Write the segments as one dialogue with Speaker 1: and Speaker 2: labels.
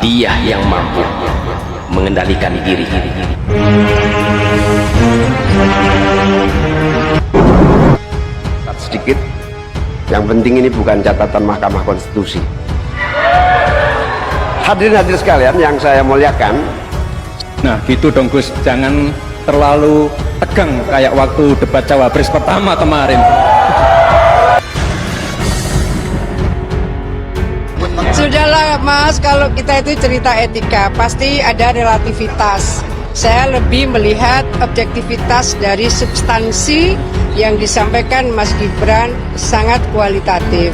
Speaker 1: Dia yang mampu mengendalikan diri.
Speaker 2: Sedikit, yang penting ini bukan catatan Mahkamah Konstitusi. Hadirin sekalian yang saya muliakan.
Speaker 3: Nah gitu dong Gus, jangan terlalu tegang kayak waktu debat Cawapres pertama kemarin.
Speaker 4: Sudahlah Mas, kalau kita itu cerita etika pasti ada relativitas. Saya lebih melihat objektivitas dari substansi yang disampaikan Mas Gibran sangat kualitatif.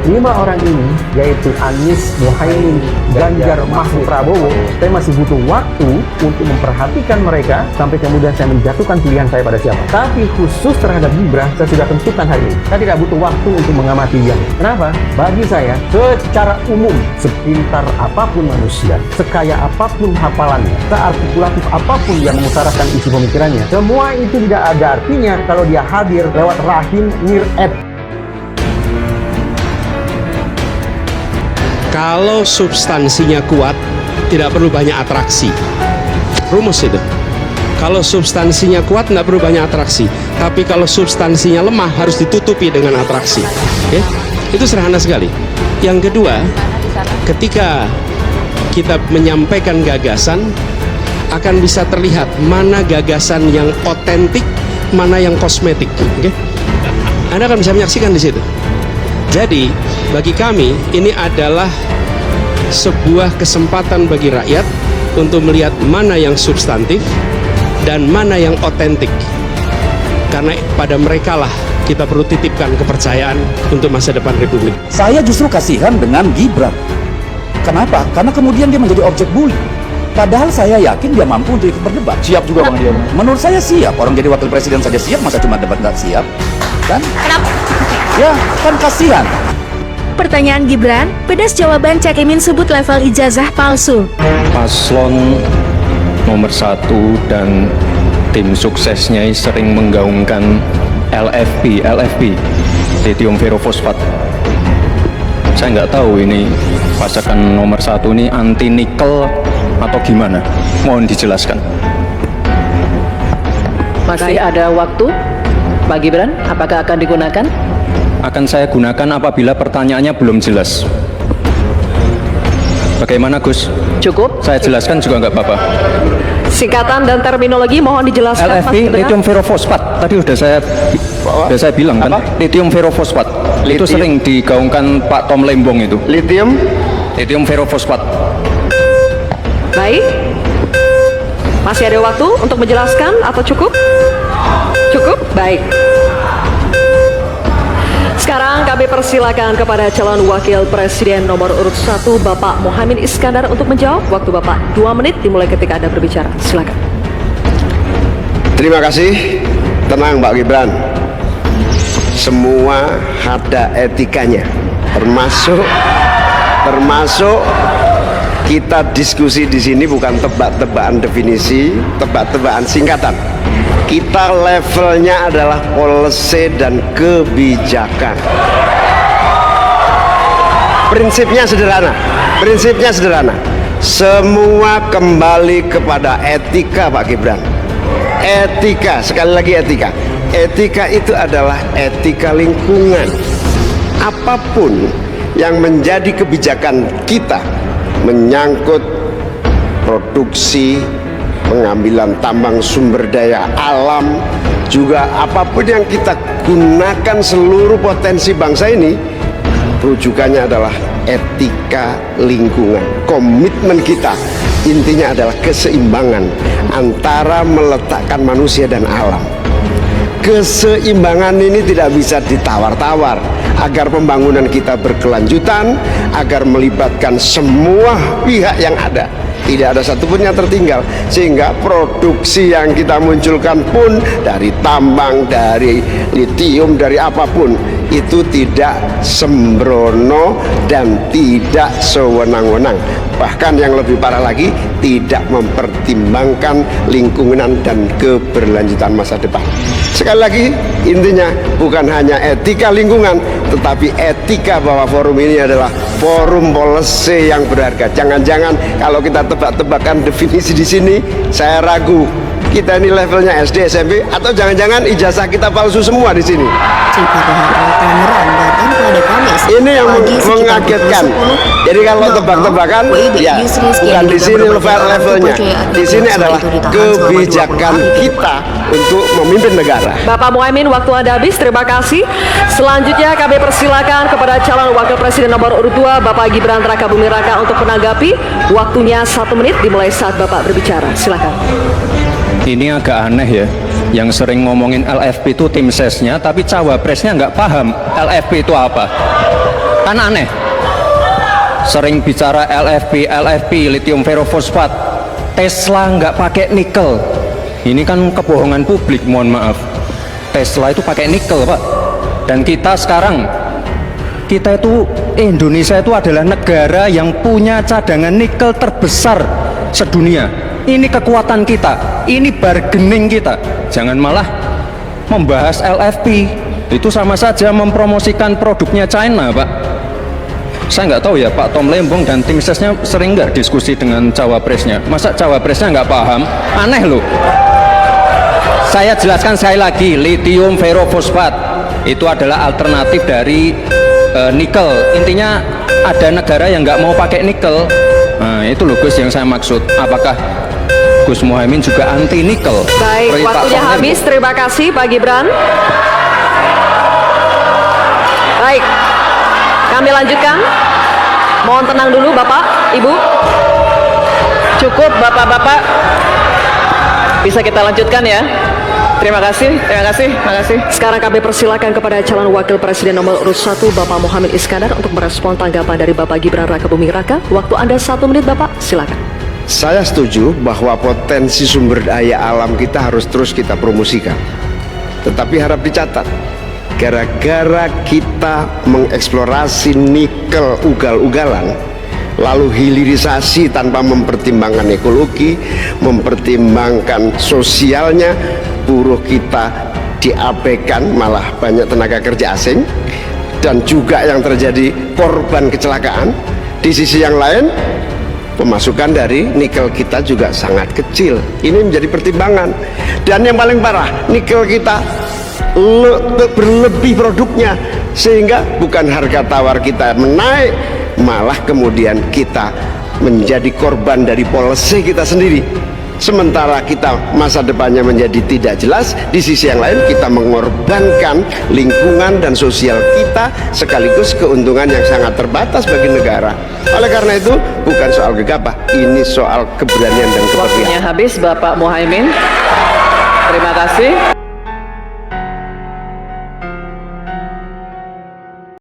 Speaker 5: 5 orang ini, yaitu Anies, Muhaimin, Ganjar, Mahfud, Prabowo, saya masih butuh waktu untuk memperhatikan mereka sampai kemudian saya menjatuhkan pilihan saya pada siapa. Tapi khusus terhadap Gibran, saya sudah tentukan hari ini. Saya tidak butuh waktu untuk mengamati dia. Kenapa? Bagi saya, secara umum, sepintar apapun manusia, sekaya apapun hafalannya, seartikulatif apapun yang mengutarakan isi pemikirannya, semua itu tidak ada artinya kalau dia hadir lewat rahim nir'ed.
Speaker 6: Kalau substansinya kuat, tidak perlu banyak atraksi. Rumus itu. Kalau substansinya kuat, tidak perlu banyak atraksi. Tapi kalau substansinya lemah, harus ditutupi dengan atraksi. Oke? Itu sederhana sekali. Yang kedua, ketika kita menyampaikan gagasan, akan bisa terlihat mana gagasan yang otentik, mana yang kosmetik. Oke? Anda akan bisa menyaksikan di situ. Jadi, bagi kami ini adalah sebuah kesempatan bagi rakyat untuk melihat mana yang substantif dan mana yang otentik. Karena pada merekalah kita perlu titipkan kepercayaan untuk masa depan Republik.
Speaker 7: Saya justru kasihan dengan Gibran. Kenapa? Karena kemudian dia menjadi objek bully. Padahal saya yakin dia mampu untuk ikut berdebat. Siap juga Bang Dian. Menurut saya siap. Orang jadi wakil presiden saja siap, masa cuma debat nggak siap? Kan? Kenapa? Ya, kan kasihan.
Speaker 8: Pertanyaan Gibran, pedas jawaban Caimin sebut level ijazah palsu.
Speaker 3: Paslon nomor 1 dan tim suksesnya sering menggaungkan LFP, lithium ferrofosfat. Saya nggak tahu ini pasangan nomor 1 ini anti nikel atau gimana? Mohon dijelaskan.
Speaker 9: Masih ada waktu, Pak Gibran, apakah akan digunakan?
Speaker 3: Akan saya gunakan apabila pertanyaannya belum jelas. Bagaimana Gus?
Speaker 9: Cukup?
Speaker 3: Saya jelaskan juga nggak apa-apa.
Speaker 9: Singkatan dan terminologi mohon dijelaskan.
Speaker 3: LFP, lithium ferrofosfat. Tadi udah saya bilang kan, lithium ferrofosfat. Itu sering digaungkan Pak Tom Lembong itu.
Speaker 2: Lithium
Speaker 3: ferrofosfat.
Speaker 9: Baik. Masih ada waktu untuk menjelaskan atau cukup? Cukup? Baik. Sekarang kami persilakan kepada calon wakil presiden nomor urut 1 Bapak Muhaimin Iskandar untuk menjawab. Waktu Bapak 2 menit dimulai ketika Anda berbicara. Silakan.
Speaker 2: Terima kasih. Tenang Pak Gibran. Semua ada etikanya. Termasuk kita diskusi di sini bukan tebak-tebakan definisi, tebak-tebakan singkatan. Kita levelnya adalah policy dan kebijakan. Prinsipnya sederhana. Semua kembali kepada etika Pak Gibran. Etika, sekali lagi etika. Etika itu adalah etika lingkungan. Apapun yang menjadi kebijakan kita menyangkut produksi, pengambilan tambang sumber daya alam, juga apapun yang kita gunakan seluruh potensi bangsa ini, rujukannya adalah etika lingkungan. Komitmen kita intinya adalah keseimbangan antara meletakkan manusia dan alam. Keseimbangan ini tidak bisa ditawar-tawar agar pembangunan kita berkelanjutan, agar melibatkan semua pihak yang ada. Tidak ada satupun yang tertinggal, sehingga produksi yang kita munculkan pun dari tambang, dari litium, dari apapun itu tidak sembrono dan tidak sewenang-wenang. Bahkan yang lebih parah lagi, tidak mempertimbangkan lingkungan dan keberlanjutan masa depan. Sekali lagi, intinya bukan hanya etika lingkungan, tetapi etika bahwa forum ini adalah forum policy yang berharga. Jangan-jangan kalau kita tebak-tebakan definisi di sini, saya ragu kita ini levelnya SD, SMP, atau jangan-jangan ijazah kita palsu semua di sini. Ini yang mengagetkan. Jadi kalau tebak-tebakan, ya bukan di sini levelnya. Di sini adalah kebijakan kita untuk memimpin negara.
Speaker 9: Bapak Muhaimin, waktu Anda habis. Terima kasih. Selanjutnya kami persilakan kepada calon wakil presiden nomor urut 2 Bapak Gibran Rakabuming Raka untuk menanggapi. Waktunya 1 menit dimulai saat Bapak berbicara. Silakan.
Speaker 3: Ini agak aneh ya, yang sering ngomongin LFP itu tim sesnya, tapi cawapresnya nggak paham LFP itu apa. Kan aneh. Sering bicara LFP, lithium ferrofosfat. Tesla nggak pakai nikel. Ini kan kebohongan publik, mohon maaf. Tesla itu pakai nikel, Pak. Dan kita sekarang, Indonesia itu adalah negara yang punya cadangan nikel terbesar sedunia. Ini kekuatan kita, ini bargaining kita. Jangan malah membahas LFP. Itu sama saja mempromosikan produknya China, Pak. Saya nggak tahu ya, Pak Tom Lembong dan tim sesnya sering nggak diskusi dengan cawapresnya. Masa cawapresnya nggak paham? Aneh loh. Saya jelaskan sekali lagi, lithium ferrofosfat itu adalah alternatif dari nikel. Intinya ada negara yang nggak mau pakai nikel. Nah, itu loh Gus yang saya maksud. Apakah Gus Muhaimin juga anti nikel?
Speaker 9: Baik, waktunya habis. Terima kasih Pak Gibran. Baik, kami lanjutkan. Mohon tenang dulu Bapak, Ibu. Cukup Bapak-bapak. Bisa kita lanjutkan ya. Terima kasih. Sekarang kami persilakan kepada calon wakil presiden nomor urut 1 Bapak Muhaimin Iskandar untuk merespon tanggapan dari Bapak Gibran Rakabuming Raka. Waktu Anda 1 menit Bapak, silakan.
Speaker 2: Saya setuju bahwa potensi sumber daya alam kita harus terus kita promosikan. Tetapi harap dicatat, gara-gara kita mengeksplorasi nikel ugal-ugalan, lalu hilirisasi tanpa mempertimbangkan ekologi, mempertimbangkan sosialnya, buruh kita diabaikan, malah banyak tenaga kerja asing, dan juga yang terjadi korban kecelakaan. Di sisi yang lain, pemasukan dari nikel kita juga sangat kecil. Ini menjadi pertimbangan. Dan yang paling parah, nikel kita berlebih produknya, sehingga bukan harga tawar kita menaik, malah kemudian kita menjadi korban dari policy kita sendiri. Sementara kita masa depannya menjadi tidak jelas, di sisi yang lain kita mengorbankan lingkungan dan sosial kita, sekaligus keuntungan yang sangat terbatas bagi negara. Oleh karena itu, bukan soal gegabah, ini soal keberanian dan keberpihakan.
Speaker 9: Waktunya habis Bapak Muhaimin. Terima kasih.